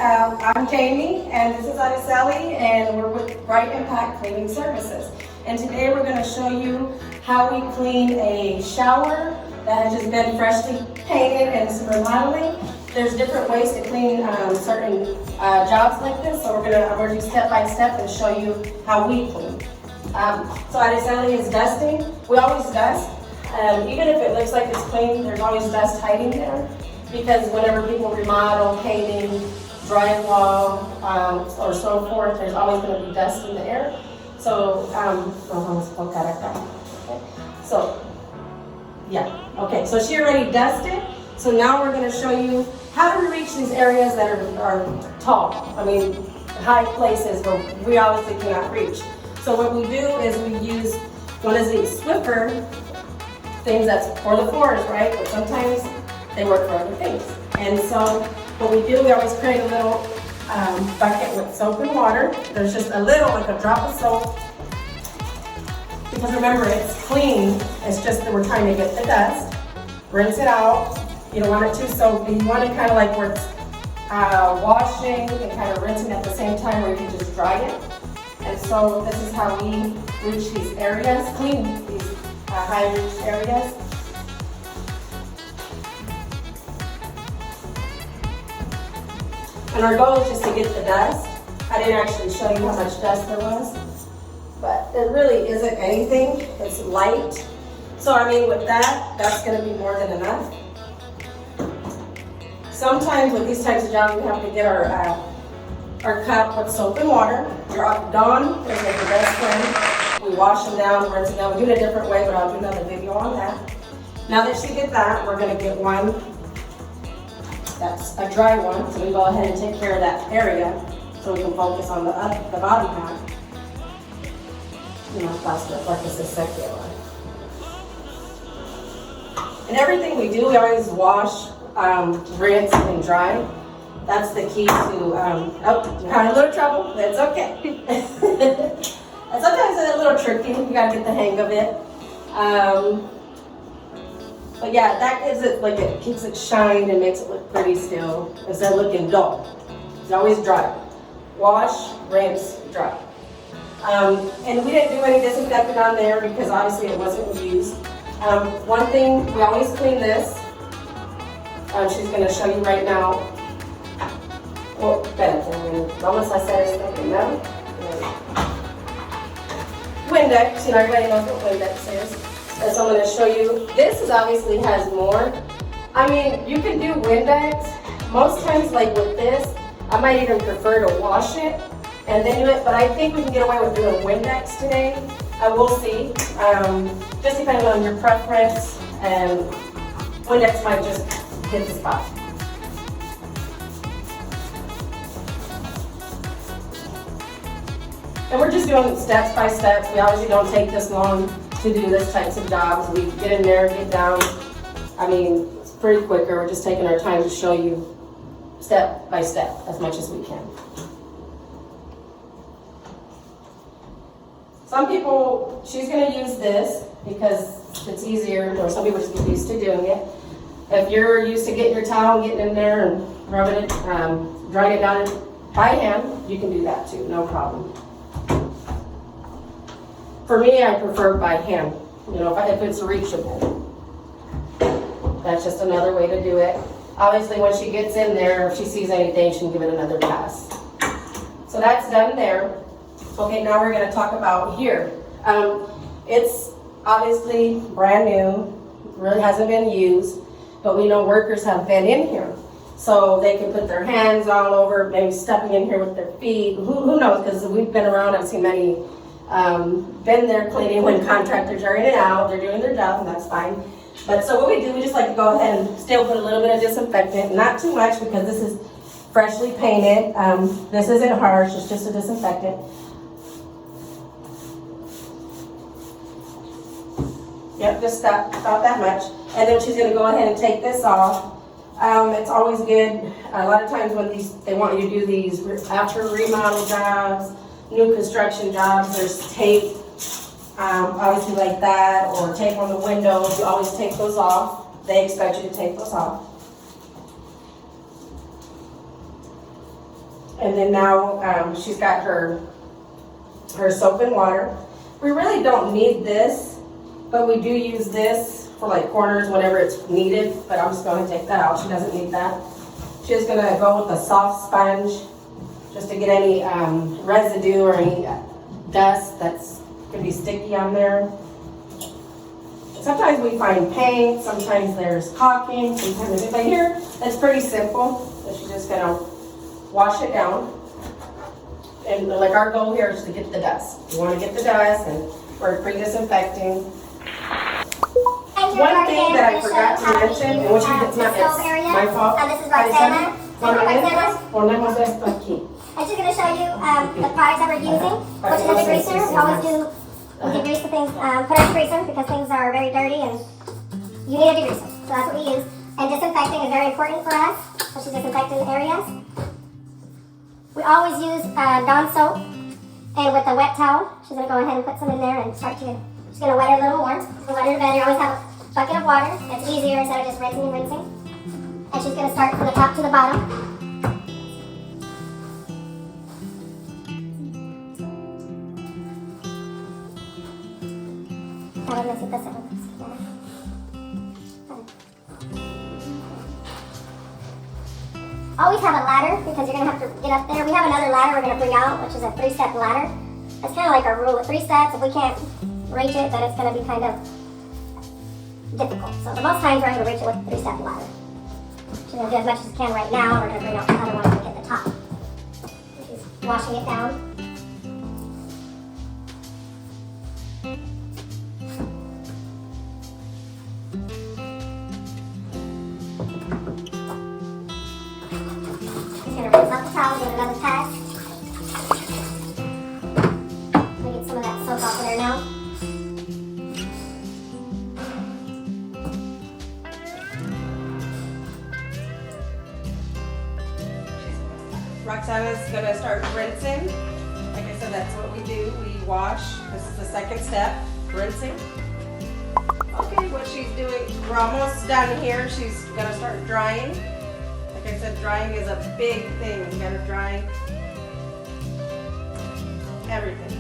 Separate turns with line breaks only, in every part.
I'm Jamie, and this is Araceli, and we're with Bright Impact Cleaning Services. And today we're going to show you how we clean a shower that has just been freshly painted and some remodeling. There's different ways to clean certain jobs like this, so we're going to do step by step and show you how we clean. So Araceli is dusting. We always dust. Even if it looks like it's clean, there's always dust hiding there. Because whenever people remodel, painting, drywall, or so forth, there's always going to be dust in the air. So, so she already dusted. So now we're going to show you how do we reach these areas that are tall. I mean, high places where we obviously cannot reach. So what we do is we use one of these Swiffer things that's for the floors, right? But sometimes they work for other things. And so what we do, we always create a little bucket with soap and water. There's just a little, like a drop of soap. Because remember, it's clean. It's just that we're trying to get the dust. Rinse it out. You don't want it too soapy. You want it kind of like where it's washing and kind of rinsing at the same time where you can just dry it. And so this is how we reach these areas, clean these high reach areas. And our goal is just to get the dust. I didn't actually show you how much dust there was, but it really isn't anything. It's light. So I mean, with that, that's going to be more than enough. Sometimes with these types of jobs, we have to get our cup with soap and water. Dawn is like the best friend. We wash them down, rinse them down. We do it a different way, but I'll do another video on that. Now that she did that, we're going to get one that's a dry one, so we go ahead and take care of that area so we can focus on the body part. You know, plaster like this is secular. And everything we do, we always wash, rinse, and dry. That's the key to, oh, you're having a little trouble, that's okay. And sometimes it's a little tricky, you gotta get the hang of it. But yeah, that gives it, like it keeps it shine and makes it look pretty still instead of looking dull. It's always dry. Wash, rinse, dry. And we didn't do any disinfectant on there because obviously it wasn't used. One thing, we always clean this. She's going to show you right now. Well, better. Almost I said it's something now. Windex, you know, everybody knows what Windex is. And so I'm going to show you, this is obviously has more. I mean, you can do Windex. Most times, like with this, I might even prefer to wash it and then do it, but I think we can get away with doing Windex today. We'll see. Just depending on your preference, and Windex might just hit the spot. And we're just doing steps by steps. We obviously don't take this long to do this types of jobs. We get in there, get down. I mean, it's pretty quicker. We're just taking our time to show you step by step as much as we can. Some people, she's going to use this because it's easier, or some people just get used to doing it. If you're used to getting your towel, getting in there and rubbing it, drying it down by hand, you can do that too, no problem. For me, I prefer by hand, you know, if it's reachable. That's just another way to do it. Obviously, when she gets in there, if she sees anything, she can give it another pass. So that's done there. Okay, now we're going to talk about here. It's obviously brand new, really hasn't been used, but we know workers have been in here. So they can put their hands all over, maybe stepping in here with their feet. Who knows, because we've been around, I've seen many been there cleaning when contractors are in and out, they're doing their job, and that's fine. But so what we do, we just like to go ahead and still put a little bit of disinfectant, not too much because this is freshly painted. This isn't harsh, it's just a disinfectant. Yep, just about that much. And then she's gonna go ahead and take this off. It's always good, a lot of times when they want you to do these after remodel jobs, new construction jobs, there's tape, obviously like that, or tape on the windows. You always take those off. They expect you to take those off. And then now she's got her soap and water. We really don't need this, but we do use this for like corners whenever it's needed, but I'm just going to take that out. She doesn't need that. She's going to go with a soft sponge just to get any residue or any dust that's going to be sticky on there. Sometimes we find paint, sometimes there's caulking, sometimes there's, but here it's pretty simple. So she's just going to wash it down. And like our goal here is to get the dust. We want to get the dust, and we're pre-disinfecting. One thing that I forgot to mention, and which it's my fault.
This is Roxana.
Ponemos esto aquí.
I'm just going to show you the products that we're using, which is a degreaser. We always do degrease the things, put a degreaser because things are very dirty and you need a degreaser. So that's what we use. And disinfecting is very important for us, especially disinfecting areas. We always use Dawn soap, and with a wet towel, she's going to go ahead and put some in there and start to, she's going to wet it a little more. The wetter the better. You always have a bucket of water. It's easier instead of just rinsing and rinsing. And she's going to start from the top to the bottom. Always have a ladder because you're going to have to get up there. We have another ladder we're going to bring out, which is a 3-step ladder. It's kind of like our rule of 3 steps. If we can't reach it, then it's going to be kind of difficult. So the most times we're able to reach it with a 3-step ladder. She's going to do as much as she can right now. We're going to bring out the other one when we get the top. She's washing it down. Rinse off the towel, give it another test. Let me get some of that soap off of there now.
Roxana's going to start rinsing. Like I said, that's what we do. We wash. This is the second step, rinsing. Okay, what she's doing, we're almost done here. She's going to start drying. Like I said, drying is a big thing. You gotta dry everything.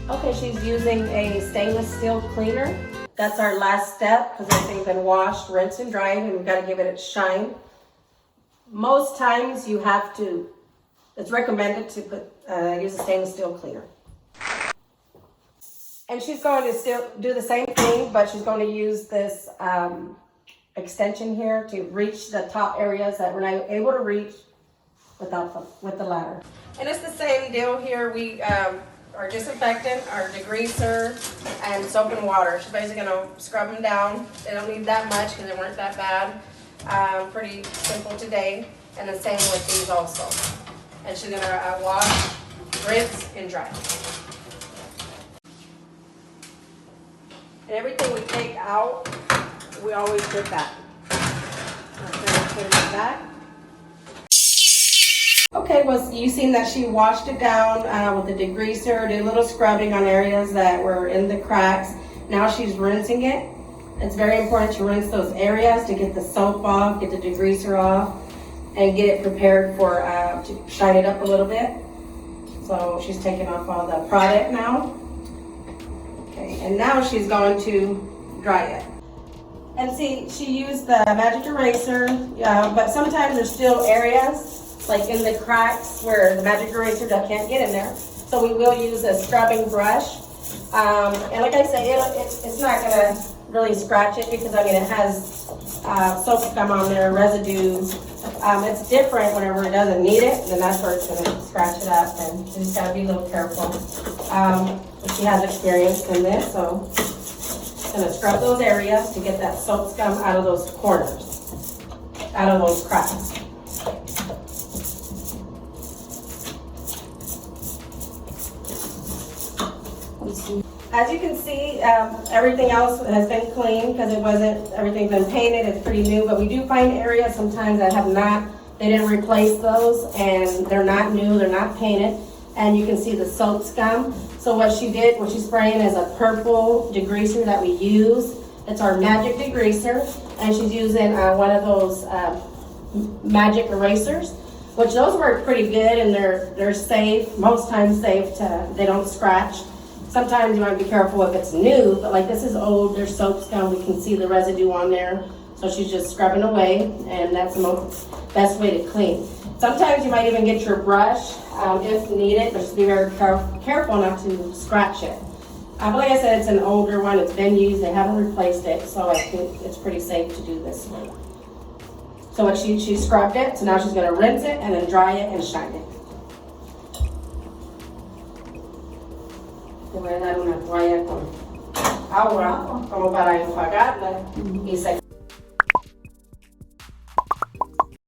Okay, she's using a stainless steel cleaner. That's our last step because everything's been washed, rinsed, and dried, and we've got to give it its shine. Most times you have to, it's recommended to use a stainless steel cleaner. And she's going to still do the same thing, but she's going to use this extension here to reach the top areas that we're not able to reach with the ladder. And it's the same deal here. We our disinfectant, our degreaser, and soap and water. She's basically going to scrub them down. They don't need that much because they weren't that bad. Pretty simple today. And the same with these also. And she's going to wash, rinse, and dry. And everything we take out, we always put back. Put it back. Okay, well, you've seen that she washed it down with the degreaser, did a little scrubbing on areas that were in the cracks. Now she's rinsing it. It's very important to rinse those areas to get the soap off, get the degreaser off, and get it prepared for to shine it up a little bit. So she's taking off all the product now. Okay, and now she's going to dry it. And see, she used the magic eraser, but sometimes there's still areas like in the cracks where the magic eraser can't get in there. So we will use a scrubbing brush. And like I say, it's not gonna really scratch it because I mean it has soap scum on there, residue. It's different whenever it doesn't need it, then that's where it's gonna scratch it up, and you just gotta be a little careful. She has experience in this, so I'm gonna scrub those areas to get that soap scum out of those corners, out of those cracks. As you can see, everything else has been clean because everything's been painted, it's pretty new, but we do find areas sometimes that have not, they didn't replace those and they're not new, they're not painted, and you can see the soap scum. So what she's spraying is a purple degreaser that we use, It's our magic degreaser, and she's using one of those magic erasers, which those work pretty good, and they're safe, most times safe they don't scratch. Sometimes you want to be careful if it's new, but like this is old, there's soap scum, we can see the residue on there. So she's just scrubbing away, and that's the best way to clean. Sometimes you might even get your brush if needed, but just be very careful not to scratch it. But like I said, it's an older one, it's been used, they haven't replaced it, so I think it's pretty safe to do this way. So what she scrubbed it, so now she's gonna rinse it and then dry it and shine it. De verdad, una toalla con agua, como para enjuagarla y secar.